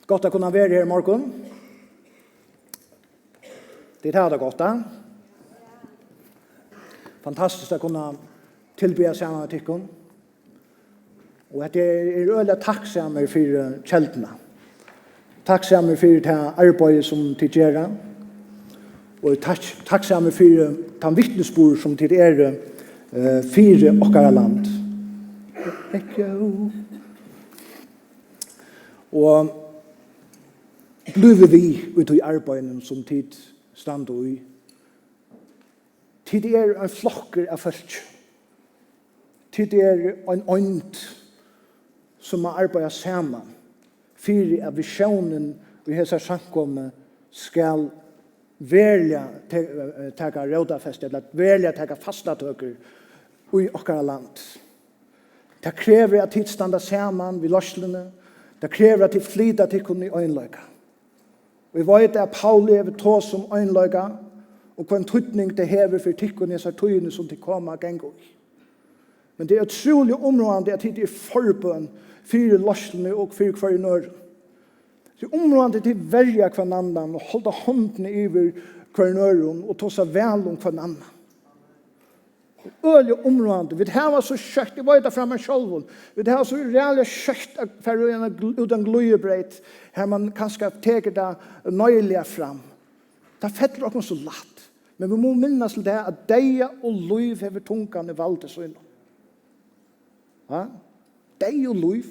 Gott att kunna vara här i morgon. Det är det gott. Fantastiskt att kunna tillbe samman med tyckon. Och att jag är öliga tacksamma för Kelduna. Tacksamma för det arbete som till gör. Och tacksamma för de vittnesbord som till fyra och land. Og bliver vi ut i arbeidet som tid stand i. Tid en flokker av folk. Tid en ånd som har arbeidet sammen. For at visjonen vi har samkommet skal velja taka rådafest, eller velja taka fastatøker i okkara land. Det krever at tid standa sammen vid lorslene. Det krever at de flyter til kunne i øynløyga. Vi vet at Pauli hever tå som øynløyga, og hva en tøytning det hever for tikkene i tøyene som de kommer og ganger i. Men det er utrolig områdende at de er forbøn for lorslene og for hver i nøren. Det er områdende til verja hver annan og holde håndene over hver nøren og ta seg vel om hver annan. Ølige områdende. Vi har så kjøtt, jeg vet det fra meg selv. Vi har så reelle kjøtt for uten gløyebreit, her man kanskje teker det nøyelige fram. Det fettler også så latt. Men vi må minnes til det at deia og liv hever tungene valgte så innom. Ja? Deia og liv.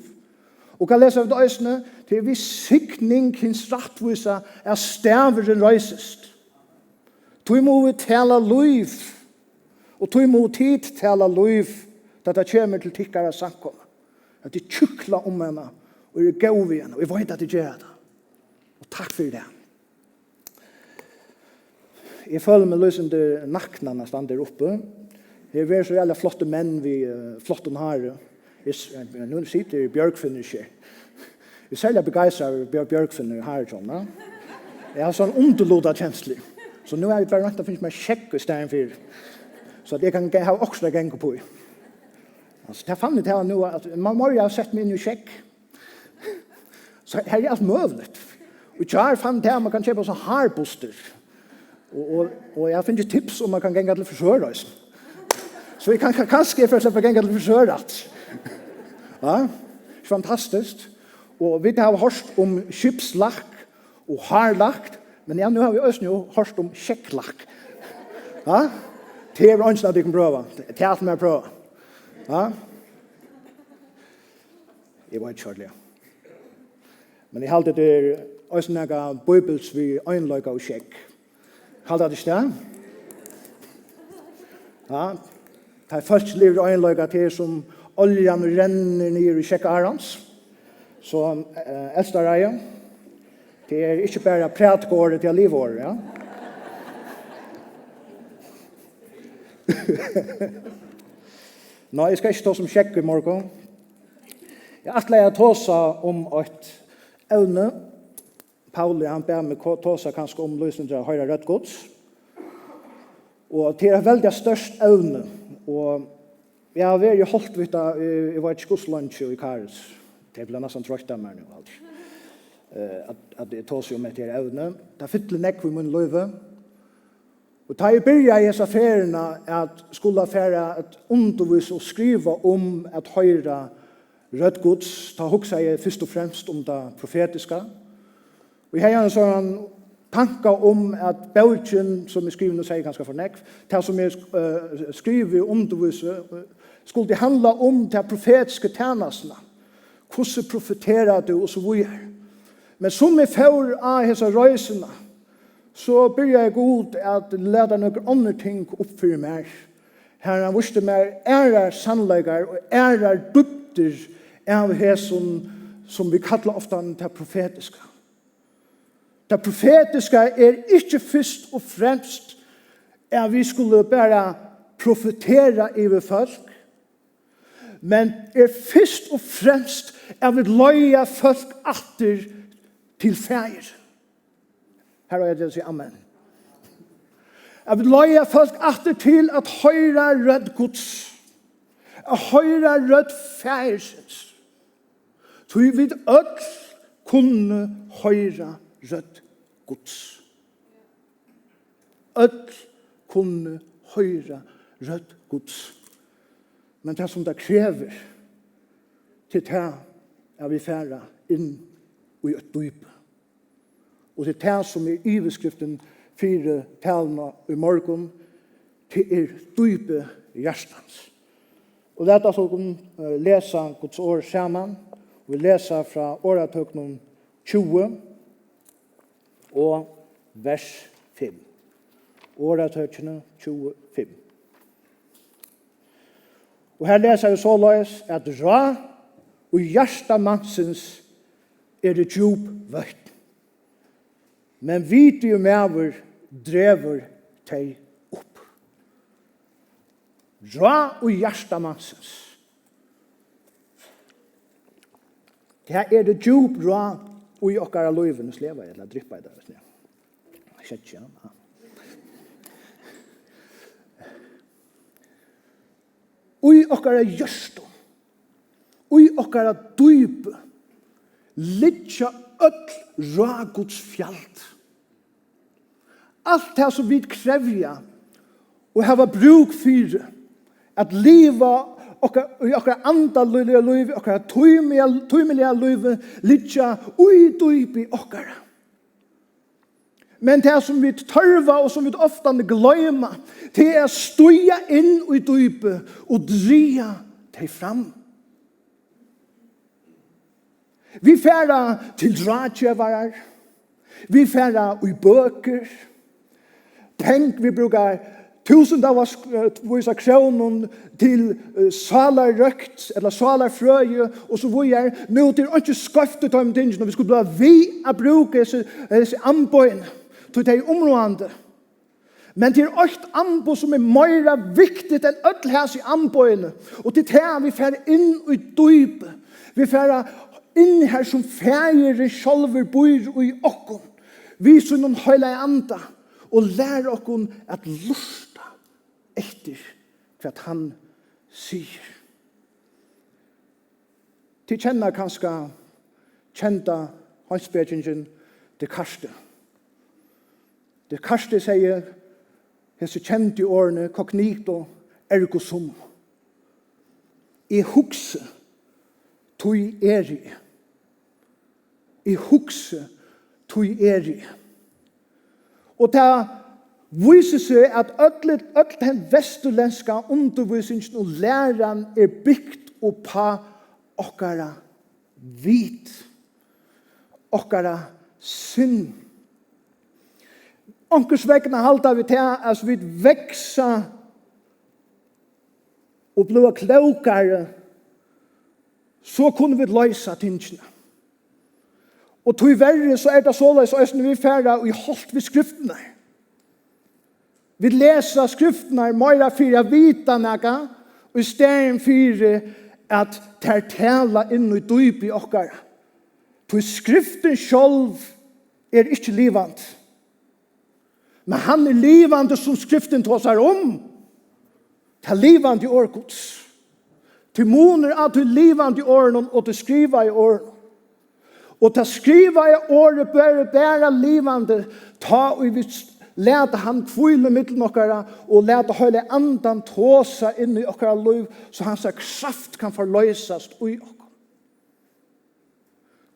Og kan lese av det øyne, til vi sikning hins rattvisa er staveren røysest. Tog må vi tala liv. Og tog mot tid tala liv da det kommer til tikkara samkomma. At de tjukla om henne og er gau vi henne. Og jeg vet at de gjør det. Og takk for det. Jeg føler meg løsende naknene stand der oppe. Jeg er så jævla flotte menn vi flotte her. Nå sitter bjørkfinner ikke. Jeg er særlig begeistret av bjørkfinner her. Jeg har sånn underloda kjenslig. Så nå er jeg bare nødt til å finne meg sjekk i stedet for. Så at jeg kan ha ekstra gang på. Altså, det fann jeg til nå at man må jo ha sett meg inn i sjekk. Så her er alt mulig. Og jeg fann til at man kan kjøpe sånn harbuster. Og jeg finner tips om man kan genge til frisørøys. Så jeg kan kanskje for eksempel genge til frisørøys. Ja, fantastisk. Og vi har hørt om skipslakk og harlakt, men ja, nå har vi også hørt om sjekklakk. Ja, det er ønsket at de kan prøve. Det er alt med å prøve. Ja, jeg var ikke kjørlig. Men jeg halte det også noen bøybels vi øynløyga og sjekk. Halte det ikke det? Ja, det er først livet øynløyga til som oljan renner ned i sjekkarens. Så eldste reie, det er ikke bare pratgårdet til livåret, ja. Nå, jeg skal ikke ta som sjekk i morgen. Jeg atleier ta seg om et evne. Pauli, han ber meg ta seg kanskje om løsninger av hoyra rødd Guðs. Og det er veldig størst evne. Og jeg har vært holdt vidt av, jeg var ikke skusslunsj i Karis. Det ble nesten tråkt av meg nå. At det tar seg om et evne. Det er fytlig nekk vi mun løyve. Og da jeg begynte i disse feriene at skulle fære et undervis og skrive om at høyra rødd Guðs, da hukser jeg først og fremst om det profetiske. Og jeg har en sånn tanke om at bøtjen, som jeg skriver, nå sier jeg ganske for nekk, det som jeg skriver i underviset, skulle det handle om de profetiske tjenestene. Hvordan profeterer du, og så videre. Men som jeg får av disse røysene, så börjar jag god att leda några andra ting upp för mig. Här han visste mig ära sannleikar och ära dybder av hesum som vi kallar ofta det profetiska. Det profetiska är inte först och främst att vi skulle bara profetera över folk, men är först och främst att vi löja folk åter till färger. Her er det å si amen. Jeg vil løye folk atter til at høyra rødd Guðs. At høyra rødd færsens. Så vi vet kunne hoyra rødd Guðs. Öll kunne hoyra rødd Guðs. Men det som det krever til det er vi færre inn i et dyp. Og det er det som er iveskriften fyre talene i morgen til dype hjertens. Og det er det som vi leser Guds ord sammen. Vi leser fra åretøkene 20 og vers 5. Åretøkene 25. Og her leser vi såleis at ra og hjärsta mansens det djup vøtt. Men viti og mæver drever teg opp. Ra og hjärsta mansens. Det det djup ra og i okkara løyven sleva eller dryppa i det. Kjøtja. Ui okkara hjørstu, ui okkara dype, litja öll raguds fjalt. Alt det som vi krevja og hava bruk fyrir at liva i okkara andaløyliga løyve, okkara tøymeliga løyve, litja ui dype okkara. Men det som vi tørva og som vi ofta gløyma, det stuja inn i dype og dria det fram. Vi færa til dratjøvarar, vi færa i bøker, tenk vi brukar 1000 av oss visa kronen til salarrøkt eller salarfrøye og så vi nå til ikke skaftet om tingene og vi skulle bli vi å bruke disse anbøyene til de områdene. Men det ett anbøy som mer viktig enn ødel her i anbøyene og til det vi fer inn i dype. Vi fer inn her som færre sjølver bor i okken. Vi som noen høyla i anda og lærer okken at lusta etter hva han sier. Til kjenner kanskje kjenta hansbedringen til Karste. Det Karste sier hese kjente årene kognito ergo sum. I hukse tui eri. I hukse tui eri. Og det viser seg at öll den vesterländska undervisningen og læran byggt på okkara vit, okkara sinn. Onkurs vegna halda vi til at vi veksa og bli klokare, så kunne vi løysa tingene. Og til verre så det såleis og vi færre og holdt vi skriftene. Vi leser skriftene mer for å vite noe, og i stedet for at det tala inn i dyp i okkara. For skriften selv ikke livant. Men han livande som skriften tar seg om. Det livande i år Guds. Til moner at du livande i åren og til skriva i åren. Og til skriva i året bæra livande ta og vi leta han kvile mittel okkara og leta høyle andan tåsa inn i okkara liv så hans kraft kan forløysast i okkara.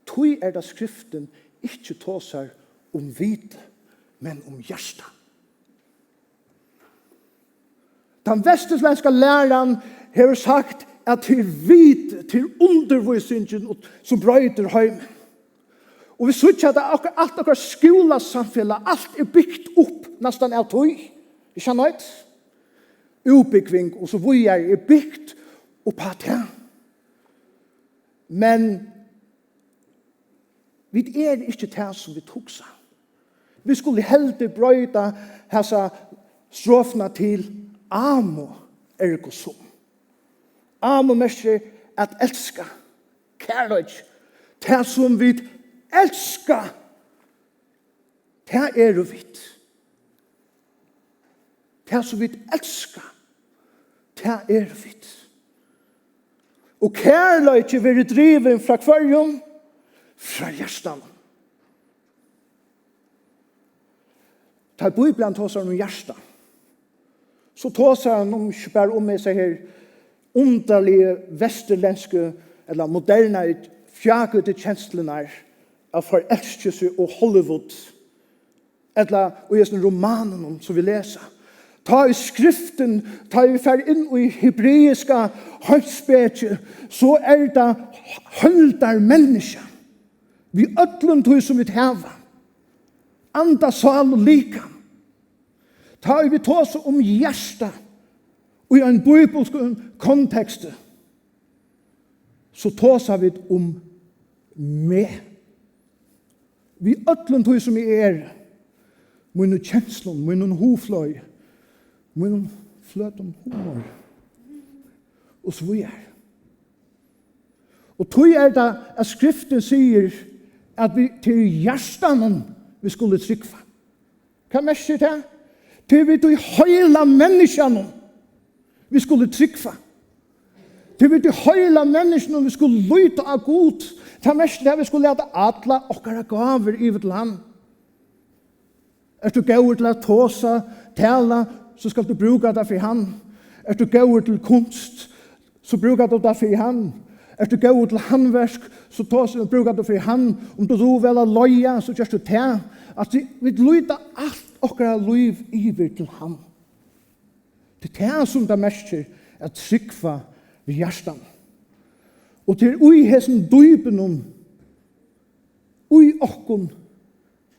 Tui det skriften ikke tåsar om vite, men om hjärsta. Den vestesländska läraren har sagt at til vite, til undervisningen som brøyter heimen. Og vi sier at alt okkar skolasamfellet, alt byggt opp nesten av tog. Vi kjenner det. Utbygging og så vi byggt opp av det. Men vi ikke det som vi tog seg. Vi skulle heldig brøyta hessa strofna til amo ergo sum. Amo messer at elska, kærløy, det som vi elska, det jo vidt. Det som vi elska, det jo vidt. Og kærløy vil driven fra kvarjon, fra hjertan. Ta Bibelen tåsar om hjärsta. Så tåsar han om ikke bare om seg her underlige vesterländske eller moderne fjagete kjenslenar av forelskelse og Hollywood eller og i romanen som vi leser. Ta i skriften, ta vi fer inn i hebreiska høytspetje, så det høldar menneska. Vi ødlund tog som vi heva. Anda, sal og lika. Ta vi tås om hjärsta og i en bibelsk kontekst, så tåsar vi om meg. Vi ødlund tog som vi mine kjenslun, mine hofløy, mine fløten humor, og så vi Og tog det at skriften sier at vi til hjertanen vi skulle trykva. Hva messer det? Til vi til høyla menneskene vi skulle trykva. Til vi til høyla menneskene vi skulle lyte av god. Hva messer det? Vi skulle lete atla okkara gaver i vårt land. Du går til å tåsa, tala, så skal du bruke det for han. Du går til kunst, så bruker du det for han. Du går til handverk, så bruker du for han. Om du vel å løye, så gjør du det. At vi lyder alt okkara liv iver til han. Det det som det mester at trykva ved hjertan. Og til ui hesum dypen ui okkon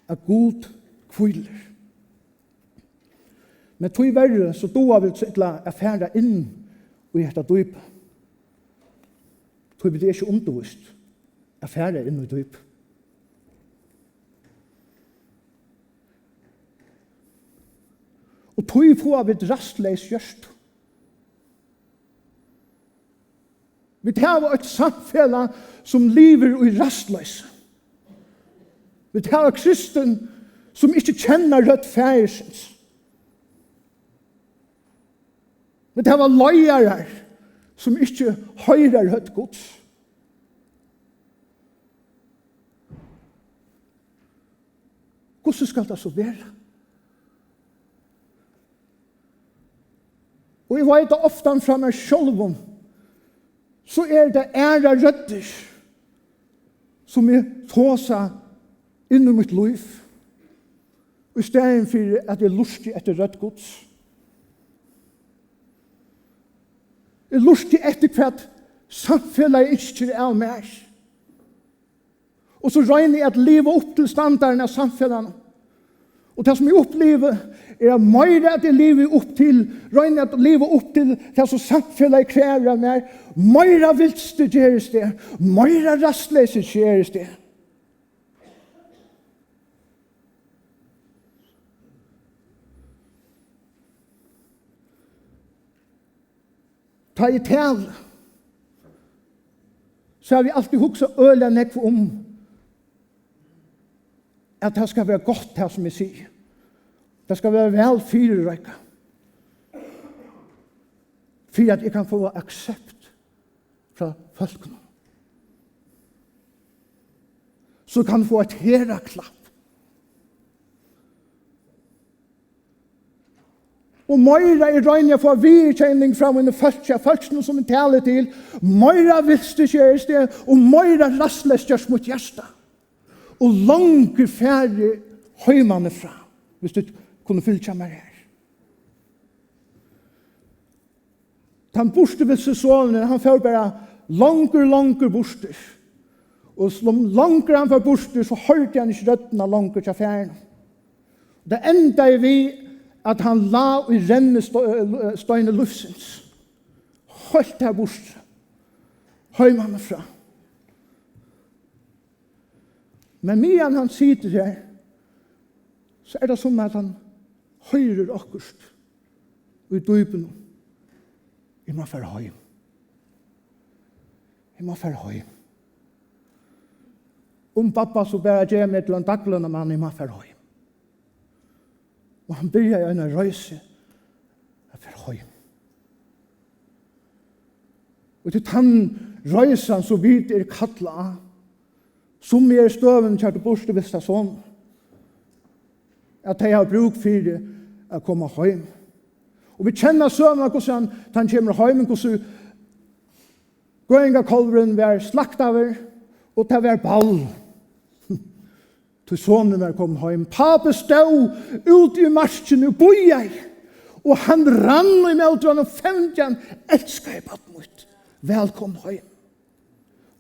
er god kviler. Men tog verre, så då vil sitta affæra inn i dette dyp. Tog vi det ikke undervist. Affæra inn i dyp. Og tog få vi et rastleis gjørst. Vi tar et samfella som lever i rastleis. Vi tar kristen som ikke kjenner rødt færesens. Men det var løyere som ikke høyrer rødt Guds. Hvordan skal det så være? Og jeg vet ofte fra meg selv så det ære rødder som jeg tåsa inn i mitt liv. Og i stedet for at jeg lustig etter rødt Guds. Jeg lustig etter hva samfunnet ikke er mer. Og så regner jeg at leve opp til standarden av samfunnet. Og det som jeg opplever at mer at jeg lever opp til, regner at leve opp til det som samfunnet krever mer. Mer vilste gjøres det. Mer rastløse gjøres det. Ta i tal, så har vi alltid hukset øle nekv at det skal være godt det som jeg sier. Det skal være vel fyrerøyka. For at jeg kan få aksept fra folkene. Så kan få et heraklapp. Og Møyra røyner for virkjenning fra mine folkene som vi taler til. Møyra vilste kjøres det, og Møyra rastløs gjørs mot hjertet. Og langer færre høymane fra, hvis du kunne fylle meg her. Han borste ved sesonene, han får bare langer borster. Og langer han får borster, så hørte han ikke røttene langer til færene. Det enda vi at han la i rennestøyne lufsens. Holdt her bort. Høymane fra. Men medan han sitter her, så det som at han høyrer akkurst i dypen. Jeg må fære høym. Jeg må fære høym. Pappa så bare gjør meg til en daglønne mann, jeg må fære høym. Og han begynner en røyse for høym. Og til den røysen så vidt kattlet av, som støven kjært borste vista sånn, at de har bruk for å komme hjem. Og vi kjenner søvnen hvordan han kommer hjem, hvordan grøyngakolveren var slakt over, og det var ball. Til sonen var kommet hjem. Pape stod ut i marsjen og bøyde, og han rann i møteren og femte han, elsker jeg på mot. Velkommen hjem.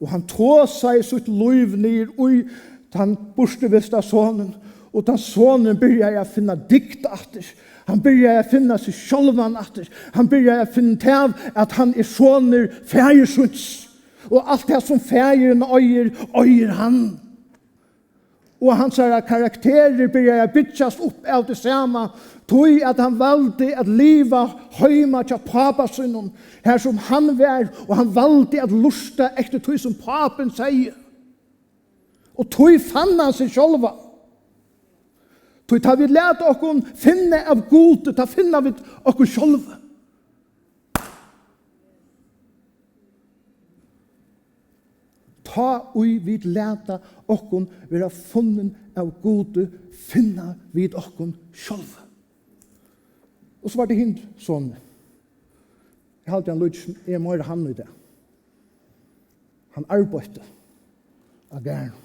Og han tog seg sitt liv ned og han borsteviste sonen, og da sonen begynte å finne dikt etter. Han begynte å finne seg sjølven etter. Han begynte å finne til at han soner fergesynds. Og alt det som fergeren øyer han. Og hans karakterer begynte å byttes opp av det samme, tog at han valgte at liva høyma til papasynen, her som han var, og han valgte at lusta etter tog som papen sier. Og tog fann han seg sjølva. Tog tar vi lært okkur finne av gode, ta finna vi okkur sjølva. Ta ui vid læta okkur vera funnen av gode, finna vid okkur sjølva. Og så var det hint sånn. Jeg halte han lydst, mer han i det. Han arbeidde av gærne.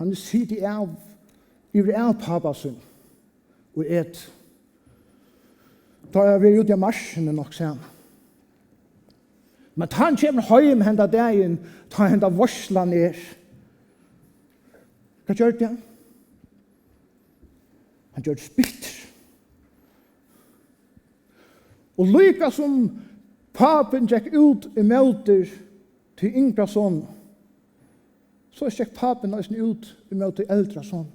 Han sitter av, i pappa sin, og da er vi ute i marsjen nok sen. Men han kommer hjem henda dagen, ta henda varsla ned. Hva gjør det? Han gjør det spitter. Og lika som papen gikk ut i møter til yngre sånn, så gikk papen ut i møter til eldre sånn.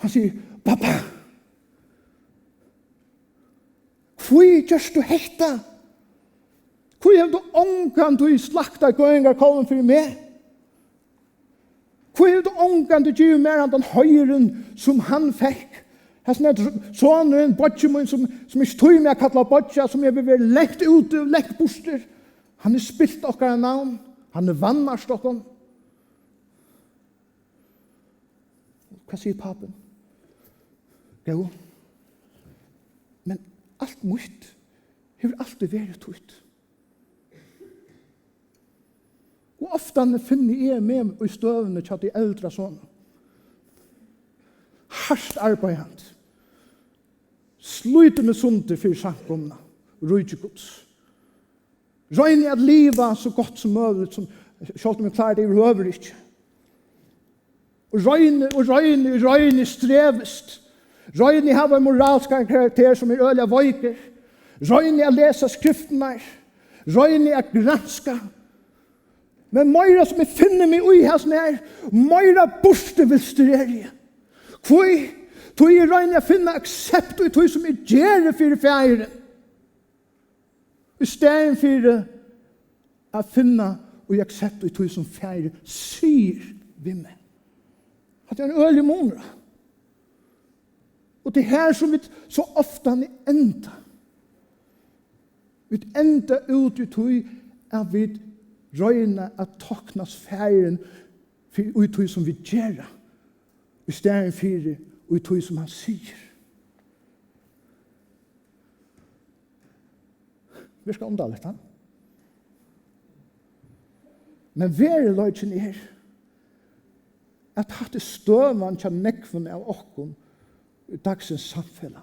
Han sier, pappa, hvor gjør du hekta? Hvor gjør du ångan du slakta gøyngarkolven for meg? Hvor gjør du ångan du gjør mer enn den høyren som han fikk? Hans sonen, bodjemun, som ikke tog med å kalla bodja, som jeg vil være lekt ute, lekt boster. Han spilt okkar navn. Han vannmarst okkar. Hva sier papen? Jo. Men alt mutt har alltid vært tutt. Og ofte finner jeg med i støvene til de eldre sånne. Hardt arbeidende. Sluter med sunder for samkomna, rødje Guds. Røyne at liva så godt som mulig, som selv om jeg klarer det i røver ikke. Røyne strevest. Røyne har en moralsk karakter som øyelig vøyker. Røyne at lese skriftene. Røyne at granska. Men meira som jeg finner meg i hans nær, meira borste vil styrere. Hvor tog jeg røyne å finne aksept og tog som jeg gjør for feiren. I stedet for å finne og aksept og tog som feiren sier vi meg. At det er en øyelig måned. Og det her som vi så ofte enda. Vi enda ut i tog at vi røyne at taknas feiren for i tog som vi gjør. I stedet for og i tog som han sier. Vi skal omdale litt, men vereløyden at hatt det støvende til nekvene av okken i dagsens samfunn.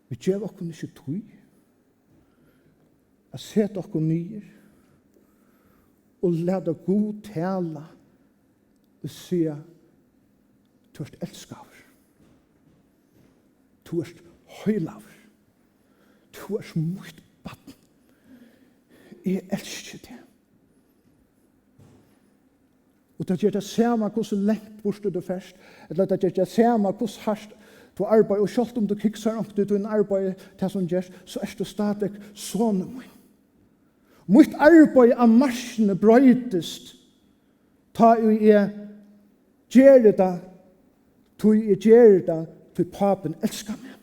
Vi gjør okken ikke tog. At sette okken nye og lade god tale og sier du er elskaver. Du er høylaver. Du er mot baden. Jeg elsker det. Og det gjør det samme hvordan lengt bort du først. Eller det gjør det samme hvordan hardt du arbeider. Og selv om du kikser opp til en arbeid til som gjør, så er du stadig sånn min. Mitt arbeid av marsjene brøytest. Ta jeg gjør det tog jeg gjør det til papen elsker meg.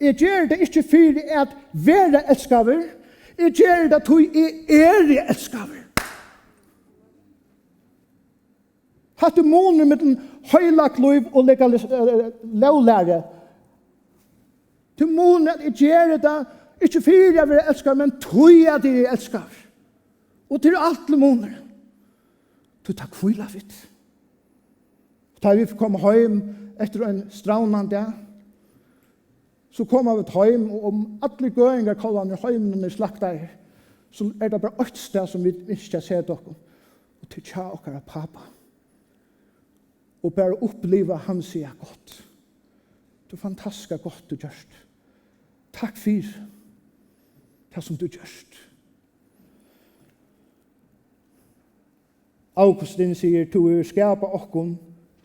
Jeg gjør det ikke for at være elskaver. Jeg gjør det at jeg elsker. Hatt du måner med den høylagt liv og lovlære. Du måner at jeg gjør det, ikke for jeg vil elsker, men tog at jeg elsker. Og til alt måner. Du tar kvila vidt. Da vi får komme hjem etter en straunande, så kommer vi hjem, og om alle gøringer kaller han i heimen og slakter, så det bare et sted som vi ikke ser dere. Og til tja okkara pappa. Og bare oppleve han sier godt. Det fantastiske godt du gjørst. Takk fyri det som du gjørst. Augustin sier, du skapa okkon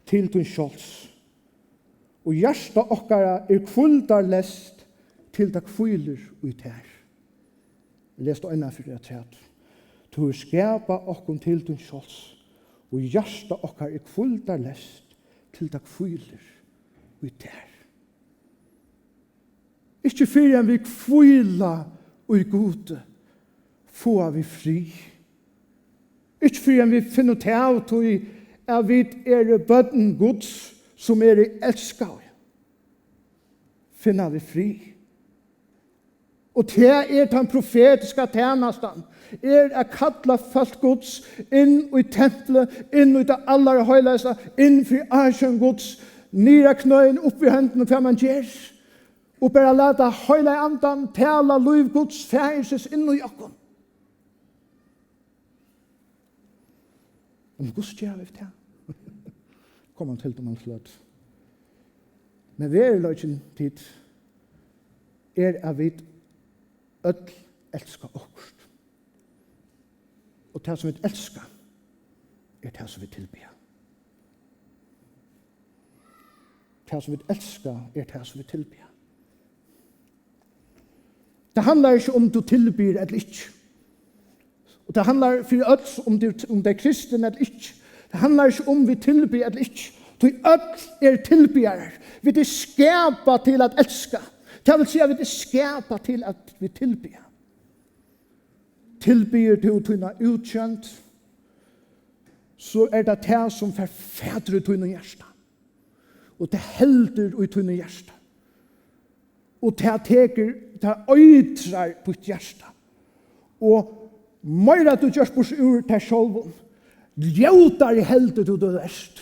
til din skjolds. Og hjärsta okkara kvuldarlest til det kviler ut her. Vi leste øynene for det tredje. Du skapa okkon til din skjolds. Og hjärsta okkara kvuldarlest til det kviler ut her. Ikke fyrir vi kvila og i gode, får vi fri. Ikke fyrir vi finner til at vi bøtten Guds, som i elskar. Finner vi fri. Og det den profetiska tjänastan. Kalla folk Guds inn i templet, inn i det allra høylaste, inn for arsjen Guds, nira knøyen opp i hendene for man gjør. Og bare leta høyla andan, tala liv Guds færelses inn i okken. Men Guds gjør vi til. Kom han til dem han sløtt. Men verløgjen tid at vi ødel elsker okkurst. Og det som vi elsker det som vi tilbyr. Det som vi elsker det som vi tilbyr. Det handler ikke om du tilbyr eller ikke. Og det handler for oss om det er kristen eller ikke. Det handler ikke om vi tilbyr eller ikke. Du tilbyr. Vi skapa til at elska. Det vil si at vi skapa til at vi tilbyr. Tilbyr du tøyna utkjent, så det det som forfæder i tøyna hjärsta. Og det helder i tøyna hjärsta. Og det teker, det øytrar på et hjärsta. Og meira du gjørs bors ur til sjolven, ljótar i helder du det verst.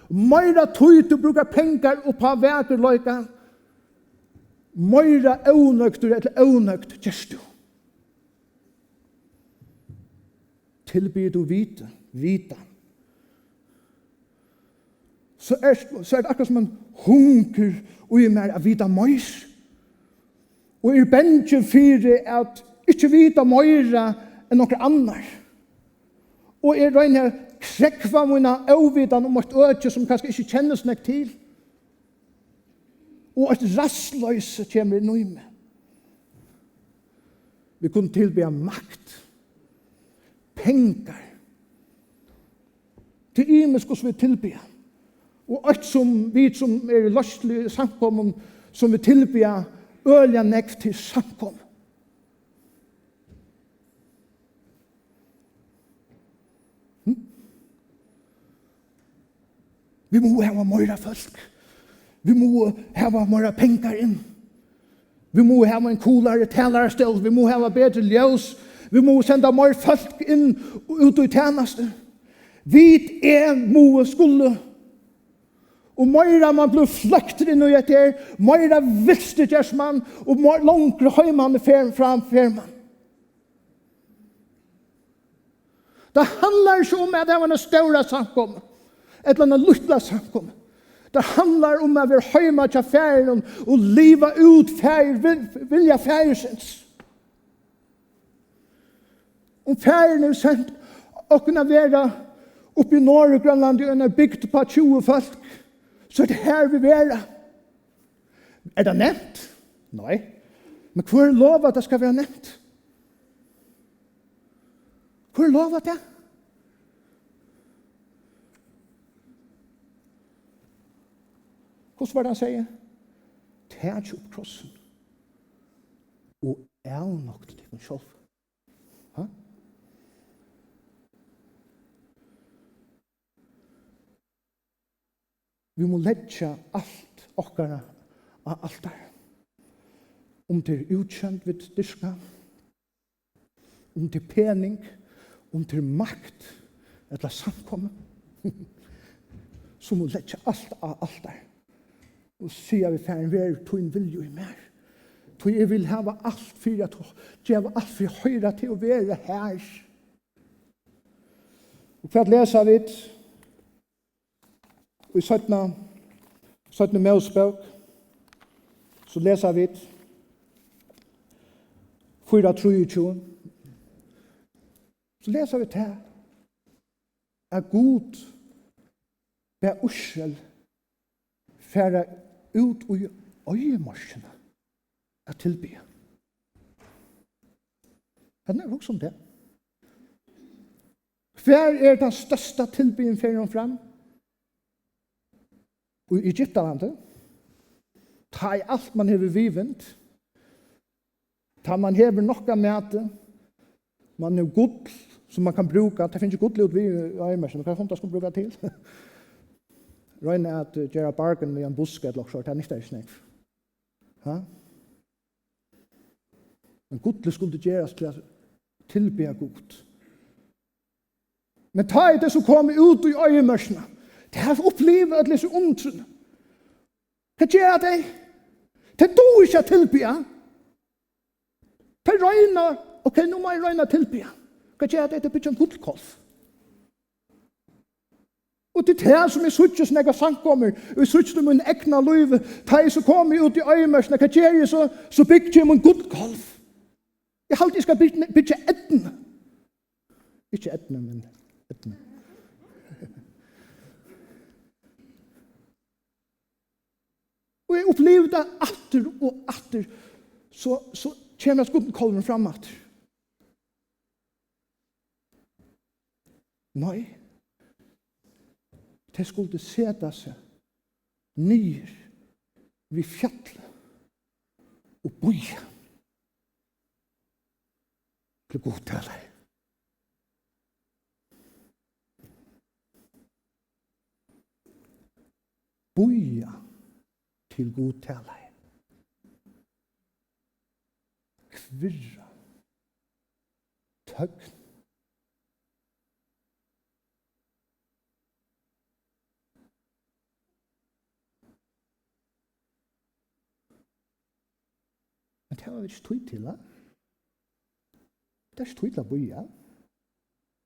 Meira tøy du brukar pengar og på vækerløyka, meira øvnøkter eller øvnøkt gjørs du. Tilbyr du vita. Så det akkurat som en hunker og i mer av vita møys. Og bensje fyre at ikke vita møyra enn noen annar. Og røyne krekva mine avvidan om et øde som kanskje ikke kjennes nek til. Og et rastløse kommer i nøyme. Vi kunne tilby makt. Pengar. Til imes hvordan vi tilbyr. Og alt som vi som løslige samkommen som vi tilbyr ølja nekv til samkommen. Vi må hava møyra folk. Vi må hava møyra pengar inn. Vi må hava en coolare talarstell. Vi må hava bedre ljus. Vi må senda mer folk inn ut i tjeneste. Vi må skulle. Og meira man blir fløkt inn i etter, meira vilste gjørs man, og langere høyman framfor man. Det handler ikke om at det var en større samkommet, eller en luttla samkommet. Det handler om at vi er høyma til ferien og liva ut vilja feriesens. Om ferien er sendt, og kunne være oppe i Norge og Grønland, og en bygd på 20 folk, så det her vi være. Det nevnt? Nei. Men hvor lov at det skal være nevnt? Hvor lov at det? Hvordan var det han sier? Tæt opp krossen. Og nok til deg selv. vi må leggja alt okkara av altar. Om det utkjent vid diska, om det pening, om det makt, eller samkomme, så må leggja alt av altar. Og sier vi færen, vær tog en vilje i mer. Tog jeg vil hava alt for at gjeva alt for høyra til å være her. Og hva leser vi? Og i 17. Mosebok, så leser vi 4:23. Så leser vi til at Gud ber Ursel fære ut i øyemarsjene at tilbe. Kan jeg huske om det? Hver den største tilbyen fære fram? Og i Egyptalandet, ta i alt man hever vivent, ta man hever nokka mæte, man har gull som man kan bruka, det finnes gull ut vid øyemarsjene, hva fonda skal bruka til? Røyne at gjøre bargen med en buske eller så, det er ikke snakk. Men gudle skulle gjøres til å tilbe Gud. Men ta i det som kommer ut i øyemørsene, det har opplevd at disse ondtrene. Hva gjør det? Det er du ikke tilbe. Det er røyne, ok, nå må jeg røyne tilbe. Hva gjør det? Det er ikke en gudkolf. Og det er det som jeg suttet som jeg sankommer, og jeg suttet som en egna løyve, da jeg så kommer ut i øyemørsene, hva gjør jeg så bygger jeg en gudkolf. Jeg halte jeg skal bygge etne. Ikke etne, men etne. Og jeg opplevde atter og atter, så kommer gudkolven fram atter. Nei. Det skulle seta seg nyer vid fjallet og boja til god tale. Boja til god tale. Kvirra. Takk. Men det var vi ikke tøy til, da. Det er ikke tøy til å boja.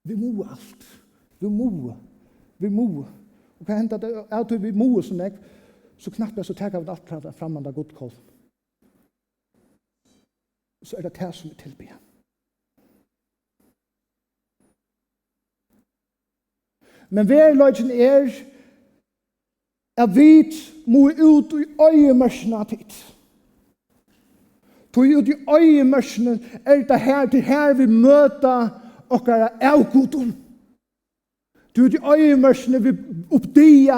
Vi må alt. Vi må. Og hva hender det? Jeg tror vi må sånn jeg, så knapt jeg så tar vi alt fremmende godkål. Så er det det som vi tilbyr. Men verløgjen at vi må ut i øyemørsene tid. Tog ut i øyemørsene det her vi møter okkara avgodon. Tog ut i øyemørsene vi oppdia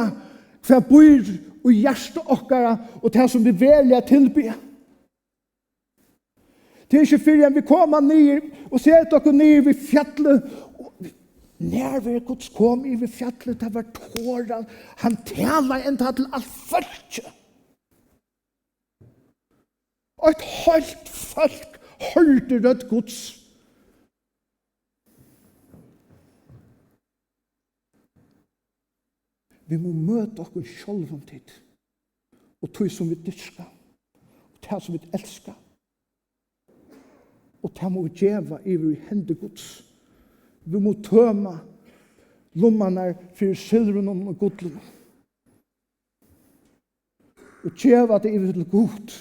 hva bor og hjertet okkara og det som vi velger tilby. Det er ikke før vi kommer ned og ser dere ned ved fjallet. Når vi Guds kom i ved fjallet, det var tåren. Han taler enda til alt folket. Og et helt folk hørte rødd Guds. Vi må møte oss selv om tid. Og tog som vi dyrker. Og det som vi elsker. Og det må vi gjøre i hende Guds. Vi må tømme lommene for silveren og godlen. Og gjøre det i til god.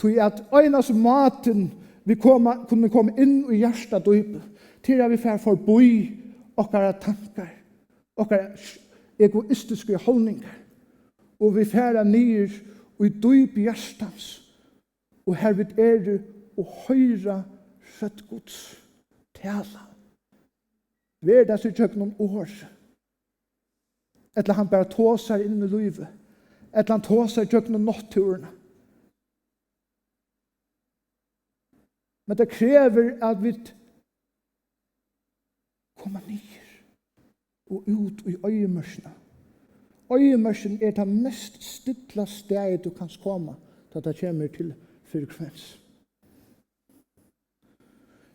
Tog at øyneste maten vi kunne komme inn i hjertet døype, til at vi får forbøy okkara tankar, okkara egoistiske holdninger, og vi får nyer og i døype hjertens, og her vil og høyra rødd Guds tala. Vi det så tjøk noen år, eller han bare tåser inn i livet, eller han tåser tjøk noen natturene. Men det krever at vi kommer ned og ut i øyemørsene øyemørsen det mest stilla stedet du kan komme da det kommer til frekvens.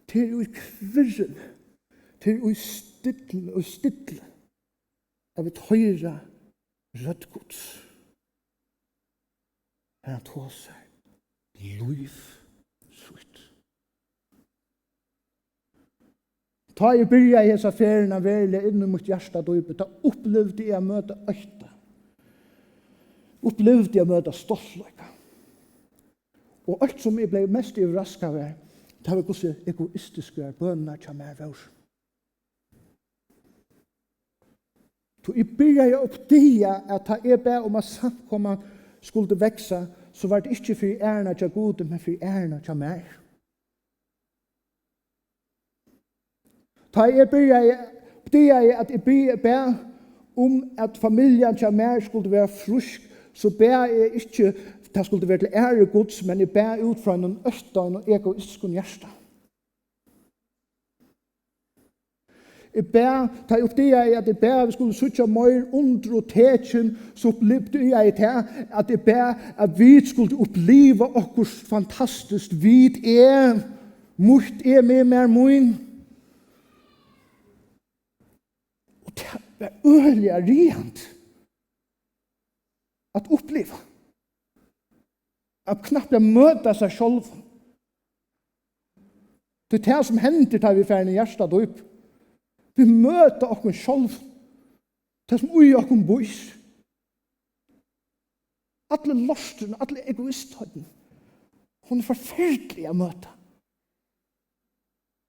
Til å kvirren, til å stille, jeg vil høyre rødd Guds. Han tog seg liv sutt. Ta i byrja i hesa ferien verlig innom mot hjertadøype, da opplevde jeg å møte øyta. Opplevde jeg å møte stoltløyka. Og alt som jeg ble mest overrasket av det var hvordan egoistiske bønner til meg var. Så jeg byrja jeg oppdia at da jeg ber om at samkomman skulle vekse, så var det ikke for ærna til gode, men for ærna til meg. Da jeg byrja jeg at jeg ber om at familien til meg skulle være frusk, så ber jeg ikke det skulle være til ære Guds, men jeg ber ut fra noen østene og egoistiske hjerte. Jeg ber, da jeg oppdager at jeg ber vi skulle søtte mer under og teken, så opplevde jeg til at jeg ber at vi skulle oppleve oss fantastisk. Vi mot med mer mun. Og det var øyelig rent at oppleve. At knapt møte seg selv. Det det som hender da vi ferdig i hjertet opp. Vi møter oss selv. Det som ui oss bois. Alle lostene, alle egoistene. Hun forferdelig å møte.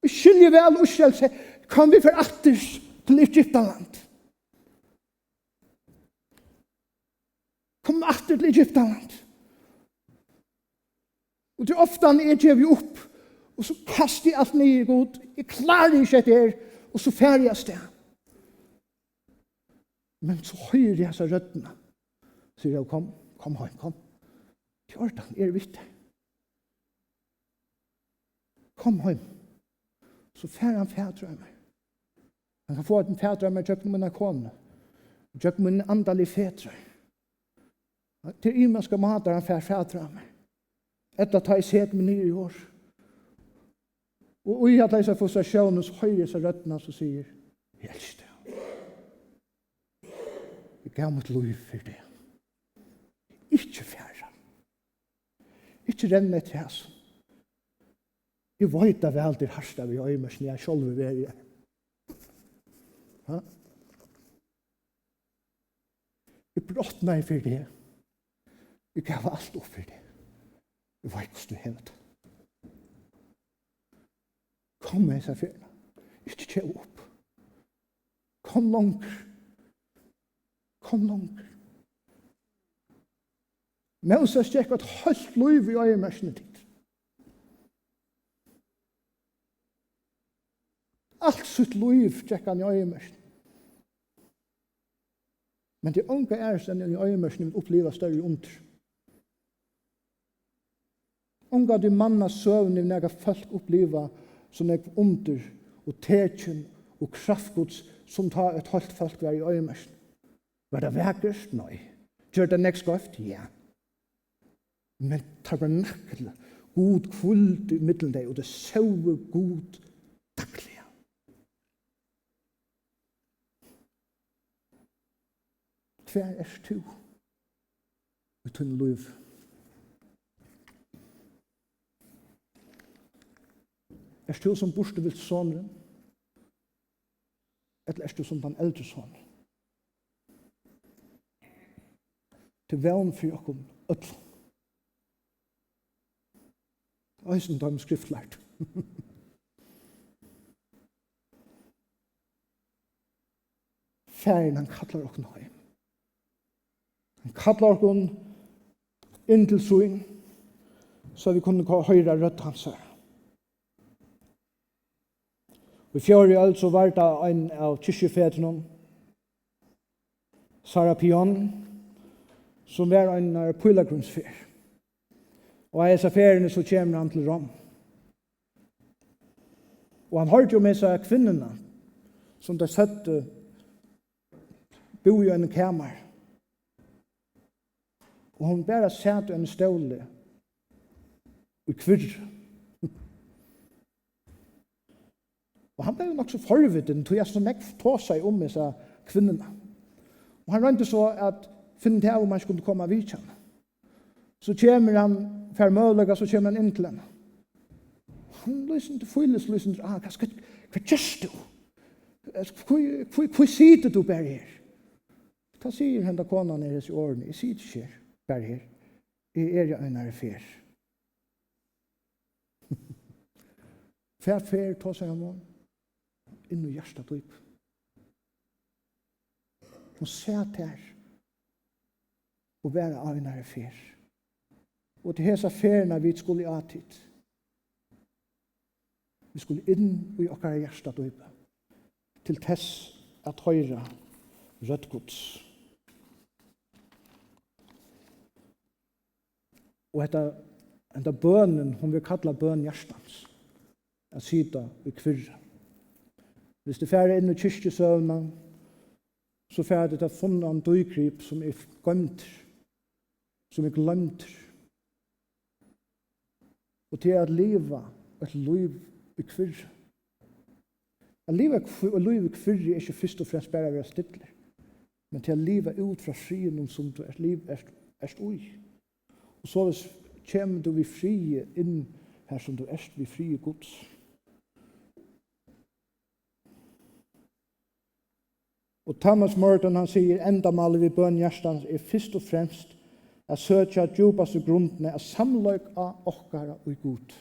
Vi skiljer vel og selv seg. Kan vi forattes til Egyptaland? Kom atter til Egyptaland. Og det ofte jeg gjør vi opp, og så kaster jeg alt ned i god. Jeg klarer ikke etter, og så ferdig jeg sted. Men så hører jeg seg røddene. Så sier jeg, kom hjem, kom. Jordan, viktig. Kom hjem. Så ferdig han fædrømmer. Han kan få en fædrømmer til mine kone. Til mine andalige fædre. Til imenske mater han fædrømmer. Etter at jeg set meg ned i år. Og i at jeg får frustrasjonen, så hører jeg seg røttene og sier, jeg elsker det. Jeg gav mitt liv for det. Ikke færre. Ikke renne til hans. Jeg vet da vel til herste vi har med, når jeg selv vil være. Jeg brått meg for det. Jeg gav alt opp for det. Jeg vet hvordan du hever det. Kom med seg fjerne. Ikke kjøv opp. Kom langt. Kom langt. Moses gikk et halvt liv i øyemersene tid. Alt sitt liv gikk han i øyemersene. Men det unge som i øyemersene vil oppleve større under. Unga de manna søvn i nega folk oppleva som er under og teken og kraftgods som tar et halvt folk var i øyemersen. Var det vekkert? Nei. Gjør det nekst godt? Ja. Men tabernakel, god kvult i middelen deg, og det søve god daglige. Hver du? Uten liv. Du som borste vilt sonen? Eller du som den eldre sonen? Til vevn for oss ødel. Og som de skriftlært. Færen han kallar oss hjem. Han kallar oss inn til søen, så vi kunne høyre rødt hans her. I fjør altså var det en av kyrkjefedrene, Sara Pion, som var en pilgrimsfer. Og av disse feriene så kommer han til Rom. Og han hørte jo med seg kvinnerne, som de satt bo i en kamer, Og hun bare satt en ståle og kvirr. Og han ble nok så forvitten, tog jeg så nekk ta seg om disse kvinnerne. Og han rønte så at finne til om han skulle komme av vidtjen. Så kommer han, for mølega, så kommer han inn til henne. Han lyser til fylles, lyser til, hva gjør du? Hva sitter du bare her? Da sier henne konan i disse årene, jeg sitter ikke bare her. Jeg jo en fer. Fer, ta seg om henne. Inn i hjertet opp. Hun satt her og være av en fer. Og til hese ferene vi skulle ha tid. Vi skulle inn i okkara hjertet opp. Til tess at hoyra rødd Guðs. Og etta bønnen, hun vil kalla bøn hjertans. At sida i kvirra. Hvis det færre inn i kyrkjesøvna, så færre det til funnet en døykryp som gømt, som glemt. Og til at leva et liv i kvirra. At leva et liv i kvirra er ikke først og fremst bare å være stille, men til å leva ut fra frien som du liv er ui. Og så kommer du vi frie inn her som du vi frie Guds. Og Thomas Merton han sier endamålet vi bøn hjertans er først og fremst at søtja djupaste grunnene er samløk av okkara og god.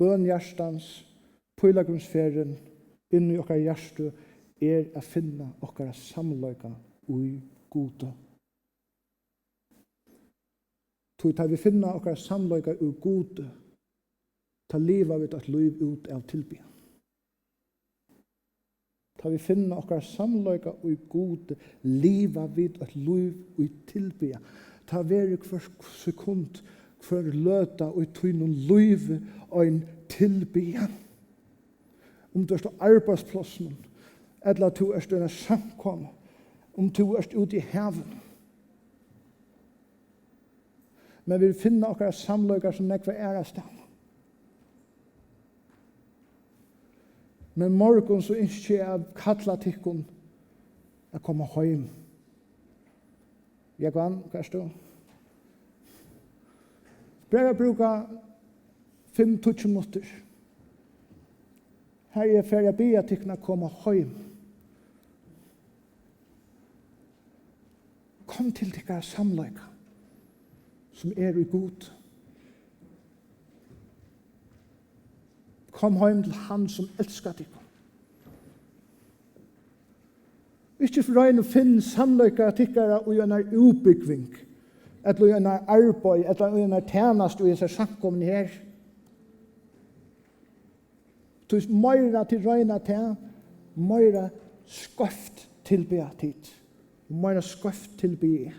Bøn hjertans, pøylagrunnsferien, inn i okkara hjertu er å finne okkara samløk og god. Tog tar vi finne okkara samløk og god, ta livet vidt et liv ut av tilbyen. Ta vi finna okkar samleika og i gode liva vid et liv og i tilbya. Ta veri hver sekund, hver løta og i tøynun liv og en tilbya. Om du er arbeidsplassen, eller du er en samkom, om du er ute i heven. Men vi finna okkar samleika som nekva ærestam. Men morgon så ønsker jeg kalla tikkun å komme hjem. Jeg kan, hva er det? Bare bruka 5-20 minutter. Her er ferdig å be at tikkun å komme hjem. Kom til tikkara samleika som er i god. Kom hjem til han som elsker deg. Ikke for å finne samløyka tikkere og en utbygging, eller en arbeid, eller en tjeneste og en samkommen her. Du er mer til røyna til, mer skøft tilbe tid, og mer skøft tilbe.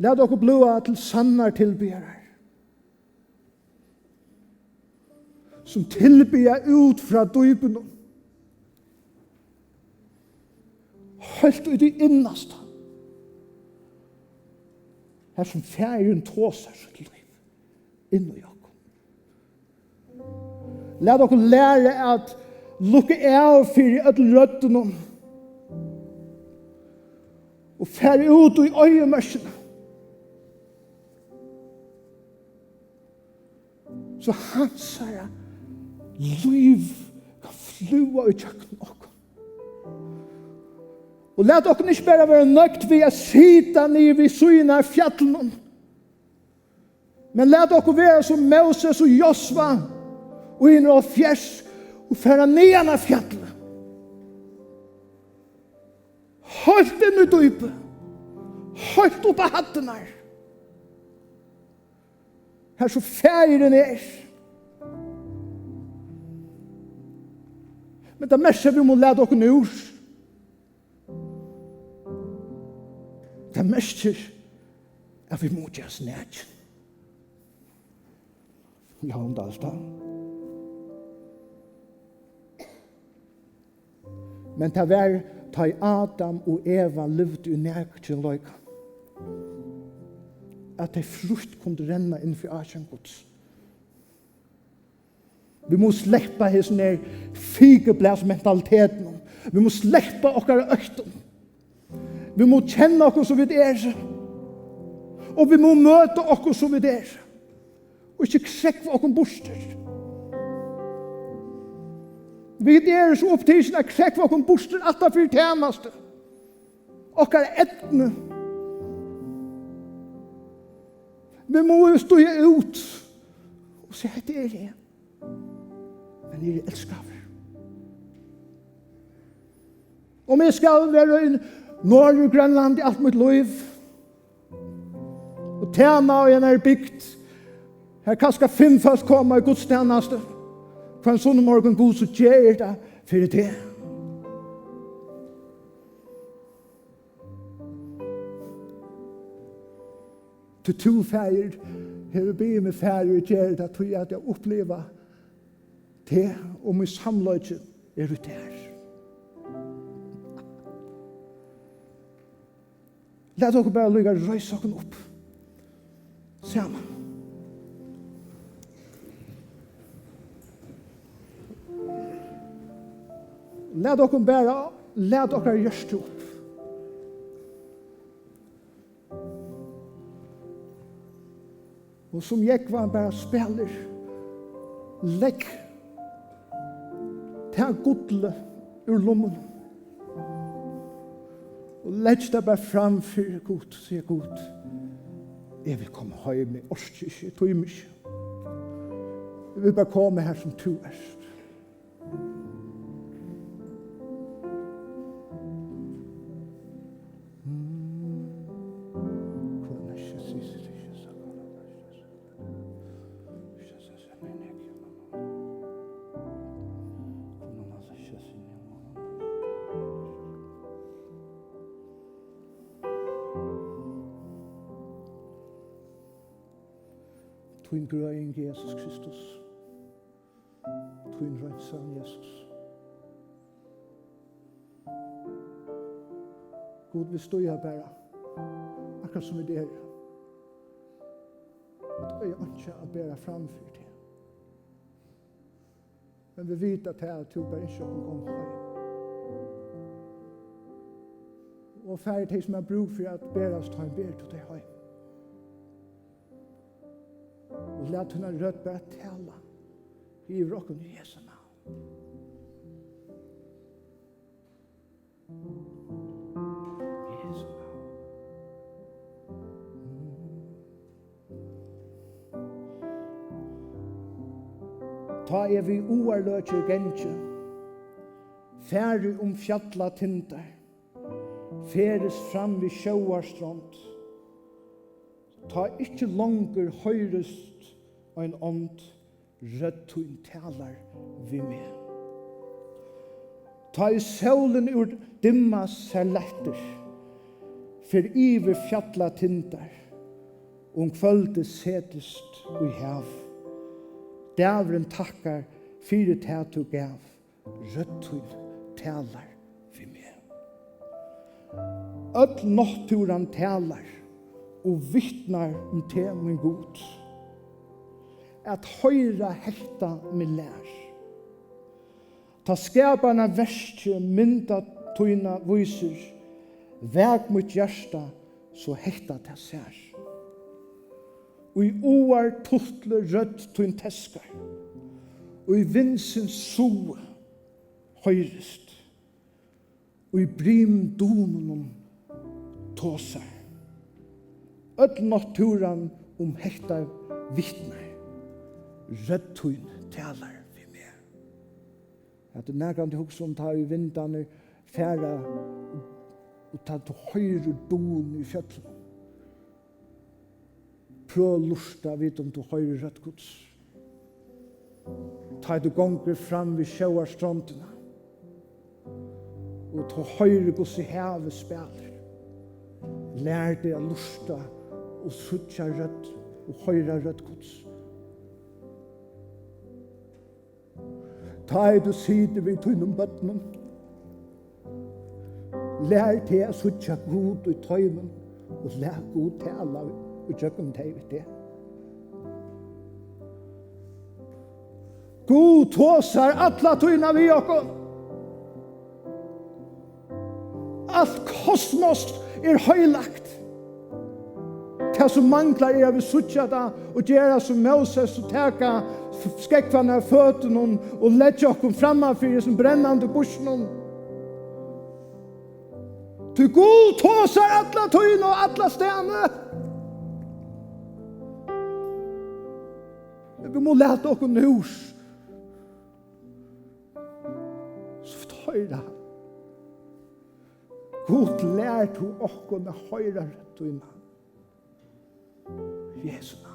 La dere blåa til sannar tilbere. Som tilbyr ut fra døypen. Helt ut i innaste. Her som færen tåser sitt liv. Inn i Jakob. La dere lære at lukke av for et rødden. Og fære ut i øyemørsene. Så han sier liv kan flua ut kjøkken okkur. Og let okkur ikke bare være nøgt ved å sita ned ved syne av fjallene. Men let okkur være som Moses og Josva og inn og fjers og fære ned av fjallene. Holdt inn i dypet. Holdt opp av hatten her. Her så færen er. Men det mest vi må lade dere nå. Det mest er at vi må gjøre snæt. Ja, om det er det. Men det var ta i Adam og Eva levde i nærkjen løyka. At de frukt kunne renna innenfor asjen Guds. Vi må släppa hessen her figeblæsmentaliteten. Vi må släppa okkar økten. Vi må kjenne okkur som vi og vi må møte okkur som vi og ikke krekva okkur borster. Vi så opptidsen at krekva okkur borster atta fyrir tjeneste. Okkar etne. Vi må stå ut og se at det det. Men jeg elsker vi. Om jeg skal være i Norge, Grønland, i alt mitt liv, og tjena og en bygd, her kanskje 5 folk kommer i Guds tjeneste, for en sunnumorgun Guds og gjør det for det. Til 2 ferier, her er bygd med ferier og gjør det, tror jeg at jeg opplever det, og min samløyde er ute her. Lad dere bare lykke å røyse dere opp. Sammen. Lad dere gjørste opp. Og som jeg var bare spiller, legg ta godle ur lommen. Og legg det bare fram for Gud, sier Gud. Jeg vil komme hjem, jeg orsker ikke, jeg tog ikke. Jeg vil bare komme her som du er. Twin grøying Jesus Kristus. Twin rødsan Jesus. Gud, vi står her bare. Akkurat som vi der. Og jeg ønsker å bære framfor det. Men vi vet at det er at du bare ikke kommer hjem. Og ferdig det som er bruk for at bære oss ta en bære til det hjem. Og lad henne rødt bare tala i rocken i Jesu navn. Jesu navn. Ta vi oerløtje gentje, færre fjalla tindar, feres fram vid sjøarstrand, ta ikke langer høyrest og en ånd rødt hun taler vi med. Ta i solen ur dimma ser letter, for iver fjalla tindar, kvøldet setest og hev. Dævren takkar fyri tæt og gav, rødt hun taler vi med. Öll nátturan talar og vittnar te min god. At høyra hekta min lær. Ta skaparna verste mynda tøyna viser, veg mot hjärsta så hekta ta sær. Og i oar tuttle rødt tøyn teskar, og i vinsen soe høyrest, og i brim donen tåsar. Öll naturan hekta vittnar. Rødtøyn talar vi med. At det nærkant hugsa ta i vindane færa og ta til høyre don i fjöllene. Prøv lusta vid om du høyre rødt Guds. Ta du gonger fram vid sjøarstrandene og ta høyre Guds i havet spiller. Lær deg å lusta og sutja rødt og høyre rødt Guds. Ta du sider vid tunnum bøttenen. lær til å suttja god i tøymen, og lær god tala og tjøkken til det. God tåsar alla tøyna vi okkur. Alt kosmos høylagt. Det som manglar vi suttja da, og gjøre som Moses, og teka skekvarna av føtten, og letja okkur framafyrir som brennande busjen. Du god tåsar alla tøyna og alla stene. Vi må lete okkur nus. Så vi høyra. God lær du okkur med høyra tøyna. Jesu navn.